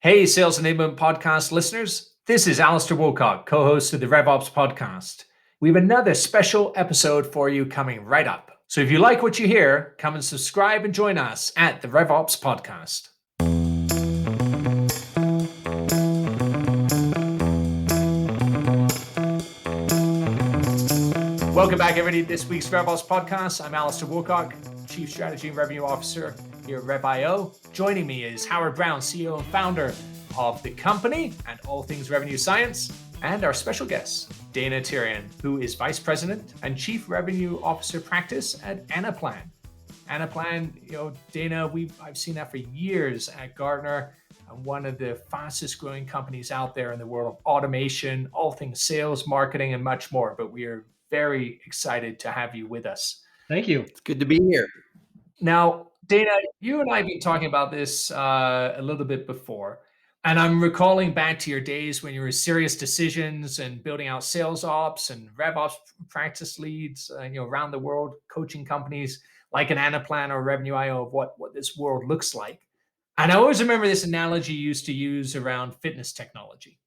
Hey, Sales Enablement Podcast listeners. This is Alastair Woolcock, co-host of the RevOps podcast. We have another special episode for you coming right up. So if you like what you hear, come and subscribe and join us at the RevOps podcast. Welcome back, everybody, to this week's RevOps podcast. I'm Alastair Woolcock, Chief Strategy and Revenue Officer here at RevIO. Joining me is Howard Brown, CEO and founder of the company and all things revenue science, and our special guest, Dana Therrien, who is Vice President and Chief Revenue Officer Practice at Anaplan. Anaplan, Dana, I've seen that for years at Gartner, and one of the fastest growing companies out there in the world of automation, all things sales, marketing, and much more. But we are very excited to have you with us. Thank you. It's good to be here. Now, Dana, you and I have been talking about this a little bit before, and I'm recalling back to your days when you were Serious Decisions and building out sales ops and RevOps practice leads, around the world, coaching companies like an Anaplan or Revenue.io of what this world looks like. And I always remember this analogy you used to use around fitness technology,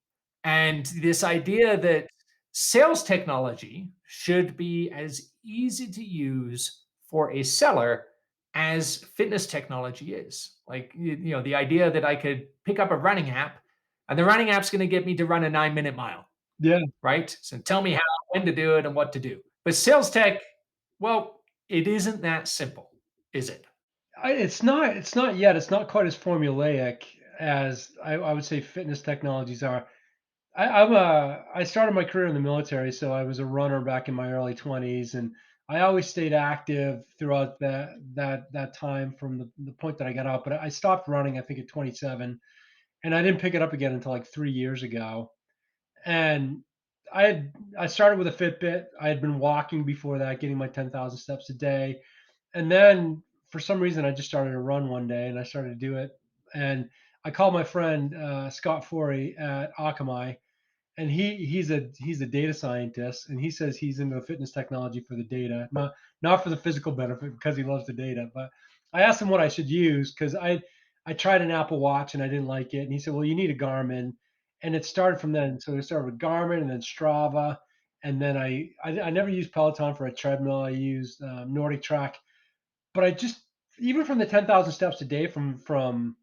and this idea that sales technology should be as easy to use for a seller as fitness technology is. Like, the idea that I could pick up a running app and the running app's going to get me to run a 9-minute mile. Yeah. Right. So tell me how, when to do it and what to do. But sales tech, well, it isn't that simple, is it? It's not yet. It's not quite as formulaic as I would say fitness technologies are. I started my career in the military, so I was a runner back in my early 20s, and I always stayed active throughout that time from the point that I got out. But I stopped running, I think, at 27, and I didn't pick it up again until like 3 years ago. And I started with a Fitbit. I had been walking before that, getting my 10,000 steps a day. And then for some reason, I just started to run one day and I started to do it. And I called my friend Scott Forey at Akamai, and he's a data scientist, and he says he's into the fitness technology for the data, not for the physical benefit because he loves the data. But I asked him what I should use because I tried an Apple Watch and I didn't like it, and he said, well, you need a Garmin, and it started from then. So it started with Garmin and then Strava, and then I never used Peloton for a treadmill. I used Nordic Track, but I just, even from the 10,000 steps a day from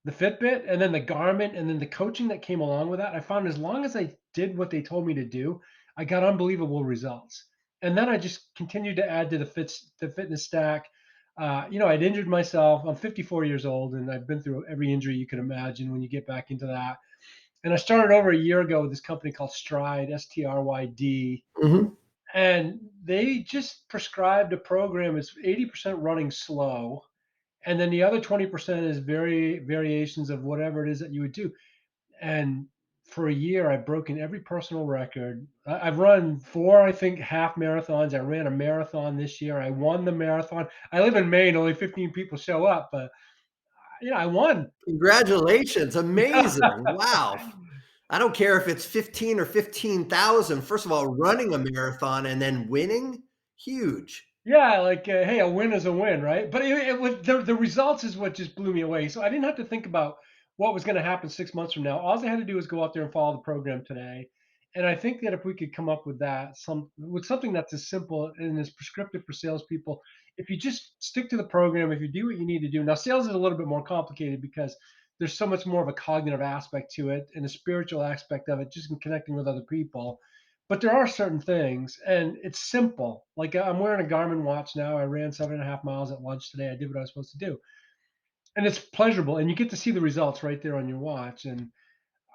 the Fitbit and then the Garmin and then the coaching that came along with that, I found as long as I did what they told me to do, I got unbelievable results. And then I just continued to add to the fitness stack. I'd injured myself. I'm 54 years old, and I've been through every injury you could imagine when you get back into that. And I started over a year ago with this company called Stride, Stryd. Mm-hmm. And they just prescribed a program. It's 80% running slow, and then the other 20% is variations of whatever it is that you would do. And for a year, I've broken every personal record. I've run 4, I think, half marathons. I ran a marathon this year. I won the marathon. I live in Maine. Only 15 people show up, but I won. Congratulations. Amazing. Wow. I don't care if it's 15 or 15,000. First of all, running a marathon and then winning, huge. Yeah, like, hey, a win is a win, right? But it was the results is what just blew me away. So I didn't have to think about what was going to happen 6 months from now. All I had to do was go out there and follow the program today. And I think that if we could come up with something that's as simple and as prescriptive for salespeople, if you just stick to the program, if you do what you need to do. Now, sales is a little bit more complicated because there's so much more of a cognitive aspect to it and a spiritual aspect of it, just in connecting with other people. But there are certain things, and it's simple. Like, I'm wearing a Garmin watch now. I ran 7.5 miles at lunch today. I did what I was supposed to do, and it's pleasurable. And you get to see the results right there on your watch. And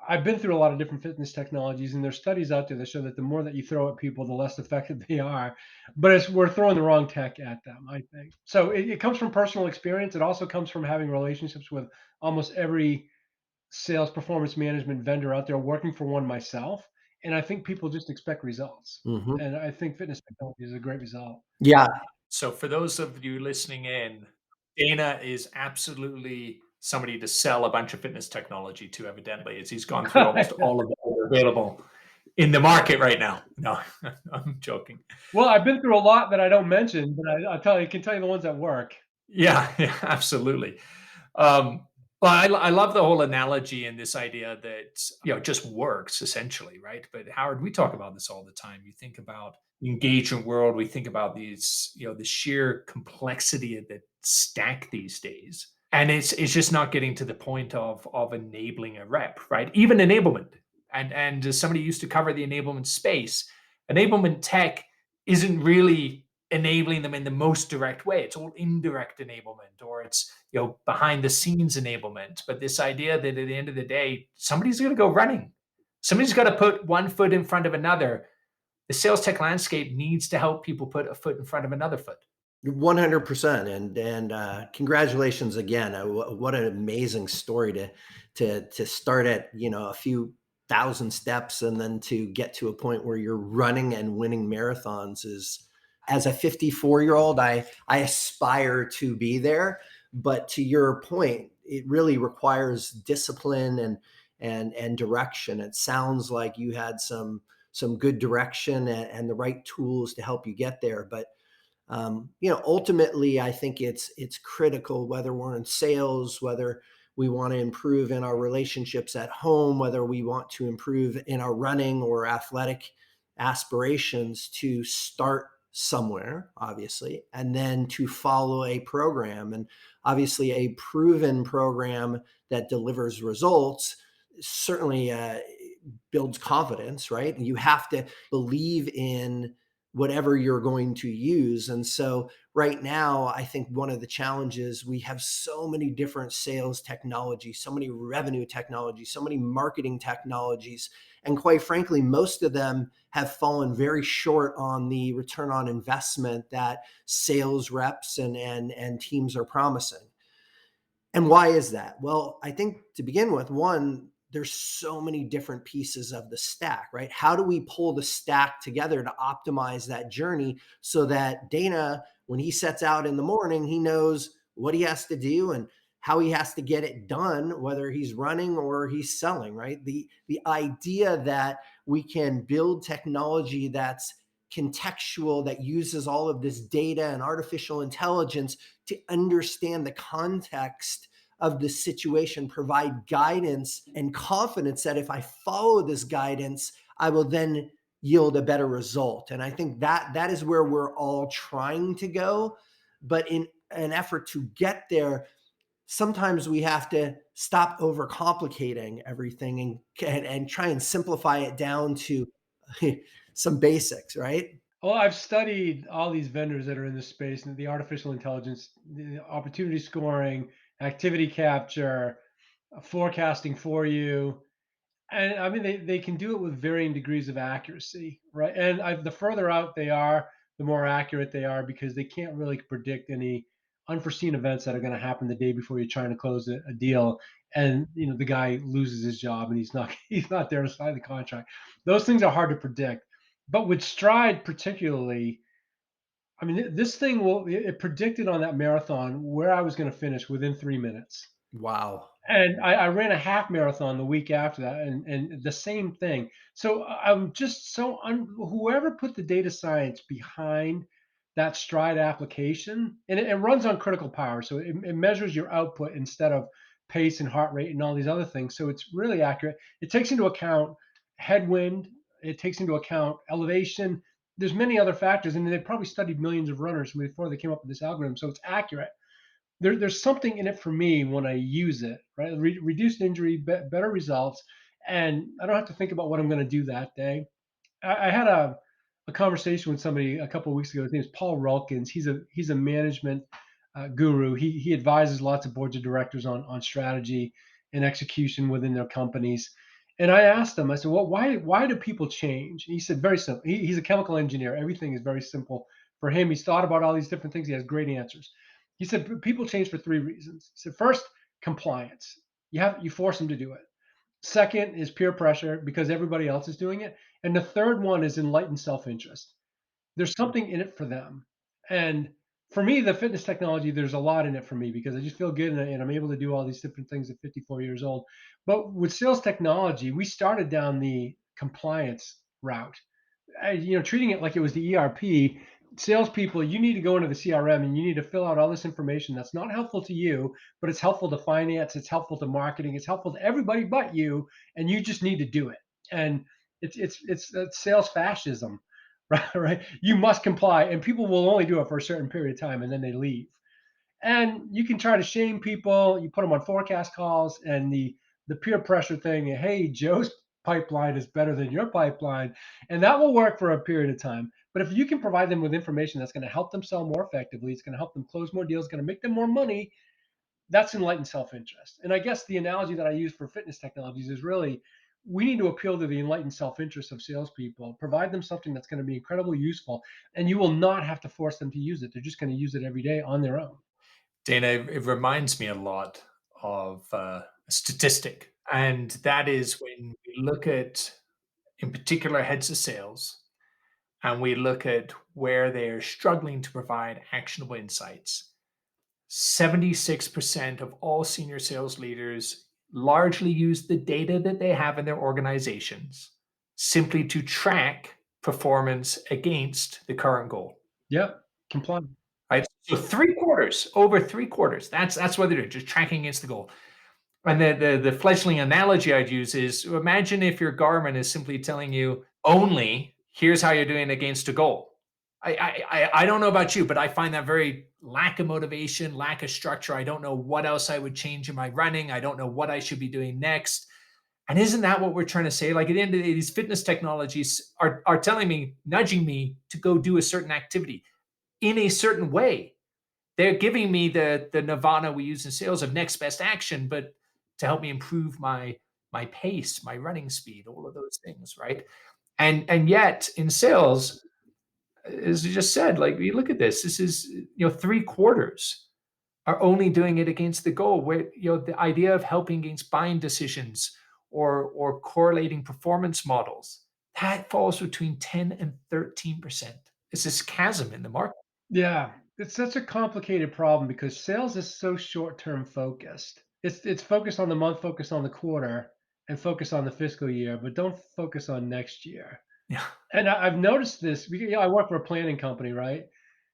I've been through a lot of different fitness technologies, and there's studies out there that show that the more that you throw at people, the less effective they are. But we're throwing the wrong tech at them, I think. So it comes from personal experience. It also comes from having relationships with almost every sales performance management vendor out there, working for one myself. And I think people just expect results. Mm-hmm. And I think fitness technology is a great result. Yeah. So for those of you listening in, Dana is absolutely somebody to sell a bunch of fitness technology to, evidently, as he's gone through almost all of them available in the market right now. No, I'm joking. Well, I've been through a lot that I don't mention, but I can tell you the ones that work. Yeah, absolutely. Well, I love the whole analogy and this idea that, it just works essentially, right? But Howard, we talk about this all the time. You think about the engagement world, we think about these, the sheer complexity of the stack these days. And it's just not getting to the point of enabling a rep, right? Even enablement. And as somebody used to cover the enablement space, enablement tech isn't really enabling them in the most direct way. It's all indirect enablement, or it's behind the scenes enablement. But this idea that at the end of the day, somebody's going to go running, somebody's got to put one foot in front of another. The sales tech landscape needs to help people put a foot in front of another foot. 100%, and congratulations again. What an amazing story to start at, a few thousand steps and then to get to a point where you're running and winning marathons is, as a 54-year-old, I aspire to be there. But to your point, it really requires discipline and direction. It sounds like you had some good direction and the right tools to help you get there. But ultimately, I think it's critical, whether we're in sales, whether we want to improve in our relationships at home, whether we want to improve in our running or athletic aspirations, to start somewhere, obviously, and then to follow a program, and obviously a proven program that delivers results certainly builds confidence, right? And you have to believe in whatever you're going to use. And so right now, I think one of the challenges, we have so many different sales technologies, so many revenue technologies, so many marketing technologies. And quite frankly, most of them have fallen very short on the return on investment that sales reps and teams are promising. And why is that? Well, I think to begin with, one, there's so many different pieces of the stack, right? How do we pull the stack together to optimize that journey so that Dana, when he sets out in the morning, he knows what he has to do and how he has to get it done, whether he's running or he's selling, right? The idea that we can build technology that's contextual, that uses all of this data and artificial intelligence to understand the context of the situation, provide guidance and confidence that if I follow this guidance, I will then yield a better result. And I think that is where we're all trying to go. But in an effort to get there, sometimes we have to stop overcomplicating everything and try and simplify it down to some basics, right? Well, I've studied all these vendors that are in this space and the artificial intelligence, the opportunity scoring, activity capture, forecasting for you. And I mean, they can do it with varying degrees of accuracy, right? And the further out they are, the more accurate they are because they can't really predict any unforeseen events that are going to happen the day before you're trying to close a deal, and the guy loses his job and he's not he's not there to sign the contract. Those things are hard to predict. But with Stride, particularly, I mean, this thing it predicted on that marathon where I was going to finish within 3 minutes. Wow. And I ran a half marathon the week after that, and the same thing. So I'm just so whoever put the data science behind that Stride application, and it runs on critical power, so it measures your output instead of pace and heart rate and all these other things. So it's really accurate. It takes into account headwind. It takes into account elevation. There's many other factors, and they probably studied millions of runners before they came up with this algorithm. So it's accurate. There's something in it for me when I use it, right? Reduced injury, better results, and I don't have to think about what I'm going to do that day. I had a conversation with somebody a couple of weeks ago. His name is Paul Rulkins. He's a management guru. He advises lots of boards of directors on strategy and execution within their companies. And I asked him, I said, well, why do people change? And he said, very simple. He's a chemical engineer. Everything is very simple for him. He's thought about all these different things. He has great answers. He said people change for three reasons. He said first, compliance. You force them to do it. Second is peer pressure because everybody else is doing it. And the third one is enlightened self-interest. There's something in it for them. And for me, the fitness technology, there's a lot in it for me because I just feel good and I'm able to do all these different things at 54 years old. But with sales technology, we started down the compliance route, treating it like it was the ERP. salespeople, you need to go into the CRM and you need to fill out all this information that's not helpful to you, but it's helpful to finance, it's helpful to marketing, it's helpful to everybody but you, and you just need to do it. And it's sales fascism, right? Right? You must comply, and people will only do it for a certain period of time, and then they leave. And you can try to shame people. You put them on forecast calls, and the peer pressure thing. Hey, Joe's pipeline is better than your pipeline, and that will work for a period of time. But if you can provide them with information that's going to help them sell more effectively, it's going to help them close more deals, going to make them more money. That's enlightened self-interest. And I guess the analogy that I use for fitness technologies is really we need to appeal to the enlightened self-interest of salespeople, provide them something that's going to be incredibly useful, and you will not have to force them to use it. They're just going to use it every day on their own. Dana, it reminds me a lot of a statistic, and that is when we look at, in particular, heads of sales, and we look at where they're struggling to provide actionable insights. 76% of all senior sales leaders largely use the data that they have in their organizations simply to track performance against the current goal. Yep, comply. Right? So three quarters, over three quarters, that's what they're doing, just tracking against the goal. And the fledgling analogy I'd use is imagine if your Garmin is simply telling you only here's how you're doing against a goal. I don't know about you, but I find that very lack of motivation, lack of structure. I don't know what else I would change in my running. I don't know what I should be doing next. And isn't that what we're trying to say? Like at the end of the day, these fitness technologies are telling me, nudging me to go do a certain activity in a certain way. They're giving me the nirvana we use in sales of next best action, but to help me improve my pace, my running speed, all of those things, right? And yet in sales, as you just said, like you look at this, this is three quarters are only doing it against the goal. Where the idea of helping against buying decisions or correlating performance models that falls between 10 and 13%. It's this chasm in the market. Yeah, it's such a complicated problem because sales is so short-term focused. It's focused on the month, focused on the quarter, and focused on the fiscal year, but don't focus on next year. Yeah. And I've noticed this. I work for a planning company, right?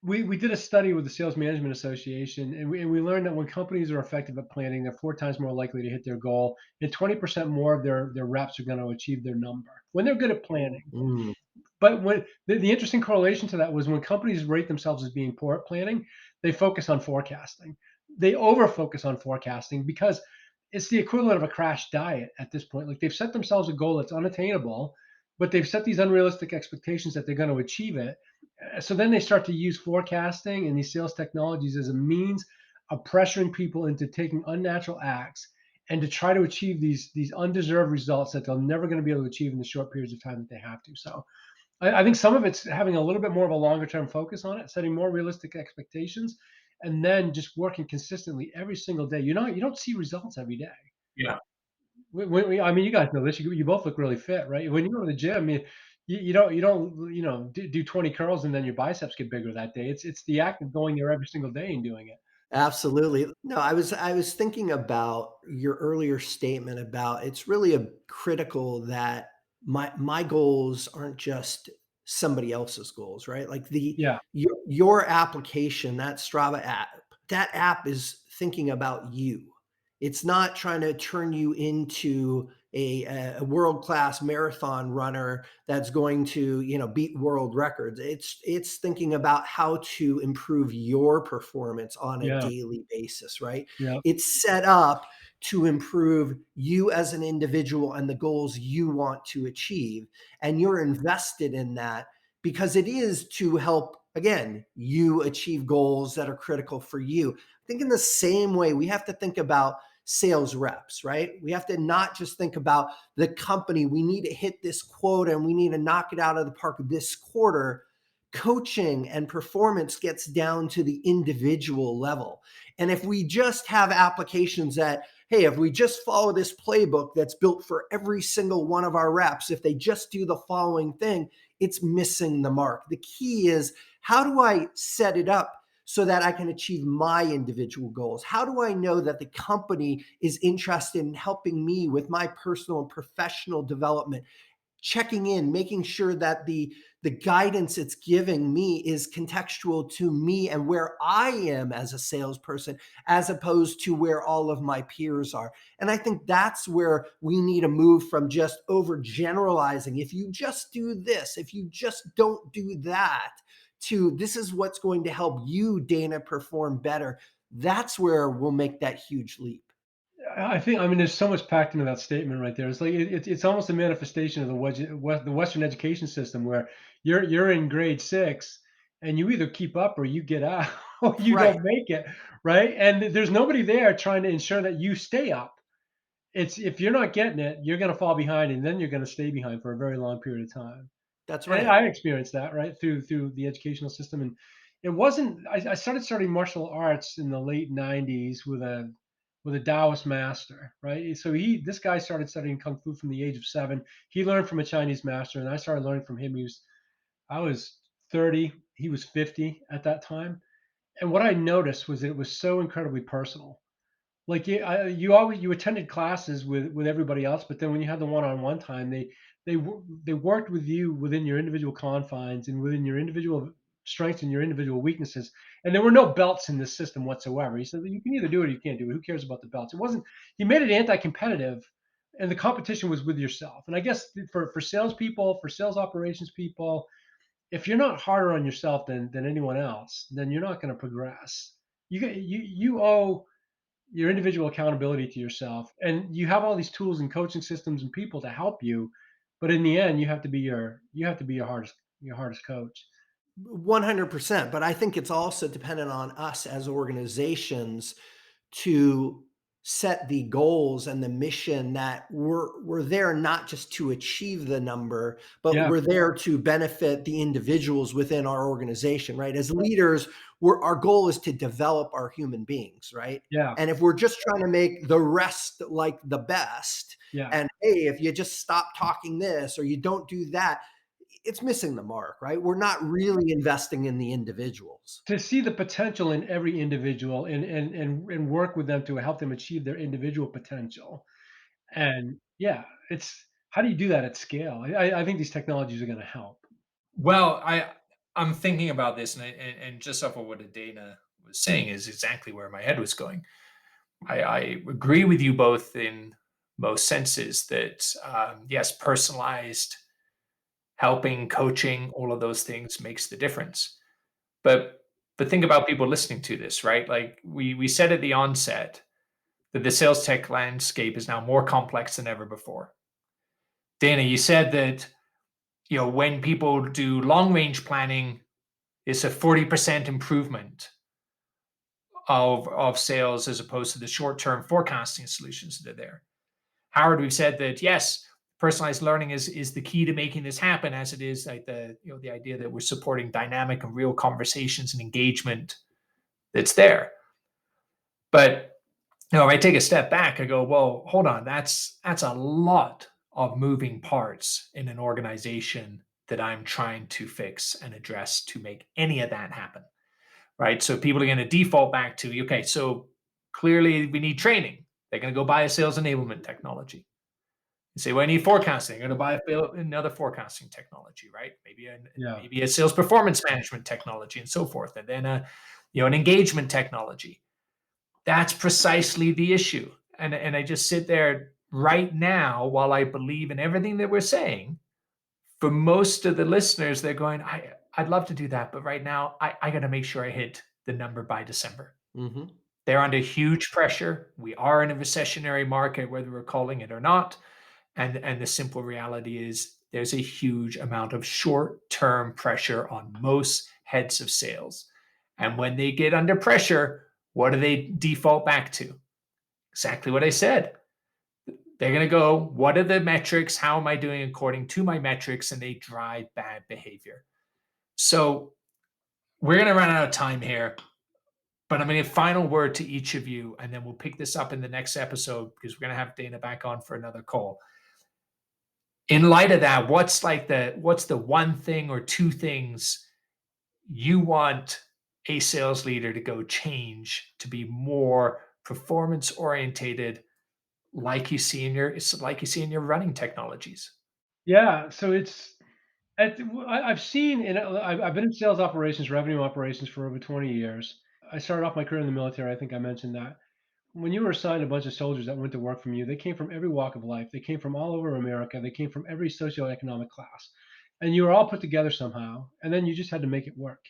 We did a study with the Sales Management Association, and we learned that when companies are effective at planning, they're 4 times more likely to hit their goal, and 20% more of their reps are going to achieve their number when they're good at planning. Mm. But when the interesting correlation to that was when companies rate themselves as being poor at planning, they focus on forecasting. They over focus on forecasting because it's the equivalent of a crash diet at this point. Like they've set themselves a goal that's unattainable, but they've set these unrealistic expectations that they're going to achieve it. So then they start to use forecasting and these sales technologies as a means of pressuring people into taking unnatural acts and to try to achieve these undeserved results that they're never going to be able to achieve in the short periods of time that they have to. So I think some of it's having a little bit more of a longer term focus on it, setting more realistic expectations, and then just working consistently every single day. You don't see results every day. Yeah. I mean, you guys know this. You both look really fit, right? When you go to the gym, you don't do 20 curls and then your biceps get bigger that day. It's the act of going there every single day and doing it. Absolutely. No, I was thinking about your earlier statement about it's really a critical that my goals aren't just somebody else's goals, right? Like Yeah, your application, that Strava app, that app is thinking about you. It's not trying to turn you into a world-class marathon runner that's going to, beat world records. It's thinking about how to improve your performance on a yeah, daily basis, right? yeah, It's set up to improve you as an individual and the goals you want to achieve. And you're invested in that because it is to help, again, you achieve goals that are critical for you. I think in the same way, we have to think about sales reps, right? We have to not just think about the company. We need to hit this quota and we need to knock it out of the park this quarter. Coaching and performance gets down to the individual level. And if we just have applications that, hey, if we just follow this playbook that's built for every single one of our reps, if they just do the following thing, it's missing the mark. The key is, how do I set it up so that I can achieve my individual goals? How do I know that the company is interested in helping me with my personal and professional development? checking in, making sure that the guidance it's giving me is contextual to me and where I am as a salesperson, as opposed to where all of my peers are. And I think that's where we need to move from just overgeneralizing. If you just do this, if you just don't do that, to this is what's going to help you, Dana, perform better. That's where we'll make that huge leap. I think, I mean, there's so much packed into that statement right there. It's like it's almost a manifestation of the Western education system, where you're in grade 6 and you either keep up or you get out or you Right. don't make it, right? And there's nobody there trying to ensure that you stay up. It's, if you're not getting it, you're going to fall behind, and then you're going to stay behind for a very long period of time. That's And right. I experienced that, right, through the educational system. And it wasn't, I started studying martial arts in the late 90s with a Taoist master, right? So this guy started studying kung fu from the age of 7. He learned from a Chinese master, and I started learning from him. I was 30, he was 50 at that time. And what I noticed was that it was so incredibly personal. Like, you attended classes with everybody else, but then when you had the one-on-one time, they worked with you within your individual confines and within your individual strengths and your individual weaknesses. And there were no belts in this system whatsoever. He said you can either do it or you can't do it. Who cares about the belts? It wasn't. He made it anti-competitive, and the competition was with yourself. And I guess for salespeople, for sales operations people, if you're not harder on yourself than anyone else, then you're not going to progress. You owe your individual accountability to yourself, and you have all these tools and coaching systems and people to help you, but in the end you have to be your hardest coach. 100%. But I think it's also dependent on us as organizations to set the goals and the mission that we're there not just to achieve the number, but Yeah, we're there to benefit the individuals within our organization, right? As leaders, our goal is to develop our human beings, right? yeah, And if we're just trying to make the rest like the best, yeah. and hey, if you just stop talking this or you don't do that, it's missing the mark, right? We're not really investing in the individuals. To see the potential in every individual, and work with them to help them achieve their individual potential. And yeah, it's, how do you do that at scale? I think these technologies are going to help. Well, I'm thinking about this, and just off of what Dana was saying is exactly where my head was going. I agree with you both in most senses that yes, personalized helping, coaching, all of those things makes the difference. But think about people listening to this, right? Like we said at the onset that the sales tech landscape is now more complex than ever before. Dana, you said that when people do long range planning, it's a 40% improvement of sales as opposed to the short term forecasting solutions that are there. Howard, we've said that yes, personalized learning is the key to making this happen, as it is like the idea that we're supporting dynamic and real conversations and engagement that's there. But if I take a step back, I go, well, hold on, that's a lot of moving parts in an organization that I'm trying to fix and address to make any of that happen. Right. So people are going to default back to, okay, so clearly we need training. They're going to go buy a sales enablement technology. You say, well, I need forecasting. I'm going to buy another forecasting technology, right? Yeah. Maybe a sales performance management technology and so forth. And then an engagement technology. That's precisely the issue. And I just sit there right now while I believe in everything that we're saying. For most of the listeners, they're going, I'd love to do that, but right now I got to make sure I hit the number by December. Mhm. They're under huge pressure. We are in a recessionary market, whether we're calling it or not. And the simple reality is there's a huge amount of short-term pressure on most heads of sales. And when they get under pressure, what do they default back to? Exactly what I said. They're going to go, what are the metrics? How am I doing according to my metrics? And they drive bad behavior. So we're going to run out of time here, but I'm going to give final word to each of you, and then we'll pick this up in the next episode because we're going to have Dana back on for another call. In light of that, what's the one thing or two things you want a sales leader to go change to be more performance orientated, like you see in your running technologies? Yeah, so it's I've seen, and I've been in sales operations, revenue operations for over 20 years. I started off my career in the military. I think I mentioned that. When you were assigned a bunch of soldiers that went to work from you, they came from every walk of life. They came from all over America. They came from every socioeconomic class, and you were all put together somehow. And then you just had to make it work.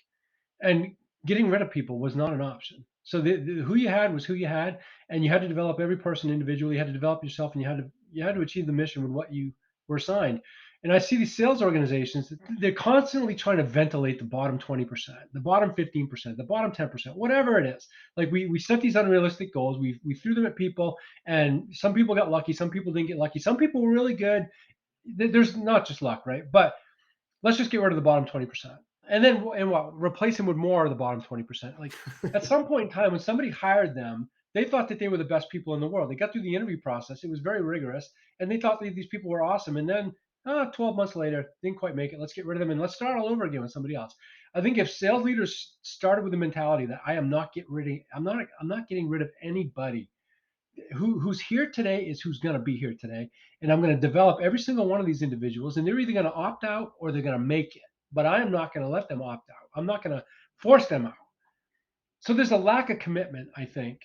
And getting rid of people was not an option. So who you had was who you had, and you had to develop every person individually. You had to develop yourself, and you had to achieve the mission with what you were assigned. And I see these sales organizations; they're constantly trying to ventilate the bottom 20%, the bottom 15%, the bottom 10%, whatever it is. Like we set these unrealistic goals. We threw them at people, and some people got lucky, some people didn't get lucky, some people were really good. There's not just luck, right? But let's just get rid of the bottom 20%. And then and what? Replace them with more of the bottom 20%. Like at some point in time, when somebody hired them, they thought that they were the best people in the world. They got through the interview process. It was very rigorous, and they thought that these people were awesome. And then 12 months later, didn't quite make it. Let's get rid of them and let's start all over again with somebody else. I think if sales leaders started with the mentality that I'm not getting rid of anybody who's here today is who's going to be here today, and I'm going to develop every single one of these individuals, and they're either going to opt out or they're going to make it, but I am not going to let them opt out. I'm not going to force them out. So there's a lack of commitment, I think,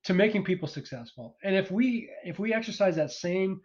to making people successful. And if we exercise that same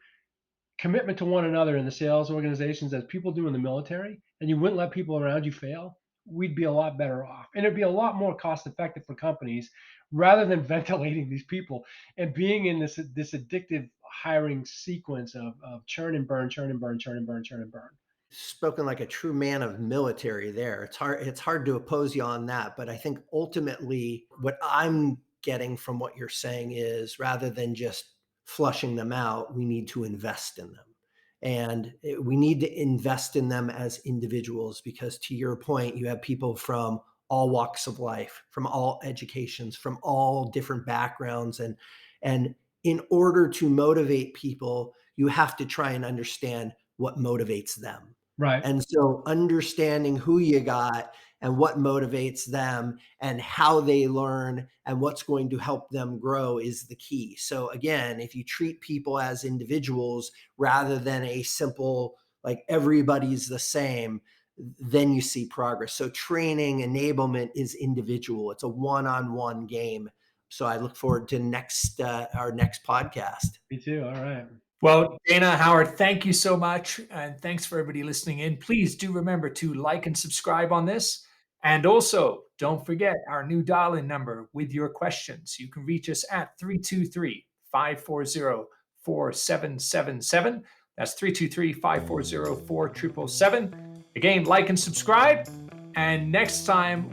commitment to one another in the sales organizations as people do in the military, and you wouldn't let people around you fail, we'd be a lot better off. And it'd be a lot more cost effective for companies rather than ventilating these people and being in this addictive hiring sequence of churn and burn, churn and burn, churn and burn, churn and burn. Spoken like a true man of military there. It's hard to oppose you on that, but I think ultimately what I'm getting from what you're saying is rather than just flushing them out, we need to invest in them. And we need to invest in them as individuals because to your point, you have people from all walks of life, from all educations, from all different backgrounds and in order to motivate people, you have to try and understand what motivates them. Right. And so understanding who you got and what motivates them and how they learn and what's going to help them grow is the key. So again, if you treat people as individuals rather than a simple, like everybody's the same, then you see progress. So training enablement is individual. It's a one-on-one game. So I look forward to our next podcast. Me too. All right. Well, Dana, Howard, thank you so much. And thanks for everybody listening in. Please do remember to like and subscribe on this. And also, don't forget our new dial in number with your questions. You can reach us at 323 540 4777. That's 323 540 4777. Again, like and subscribe. And next time,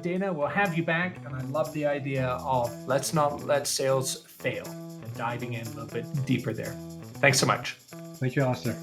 Dana, we'll have you back. And I love the idea of let's not let sales fail and diving in a little bit deeper there. Thanks so much. Thank you, Alastair.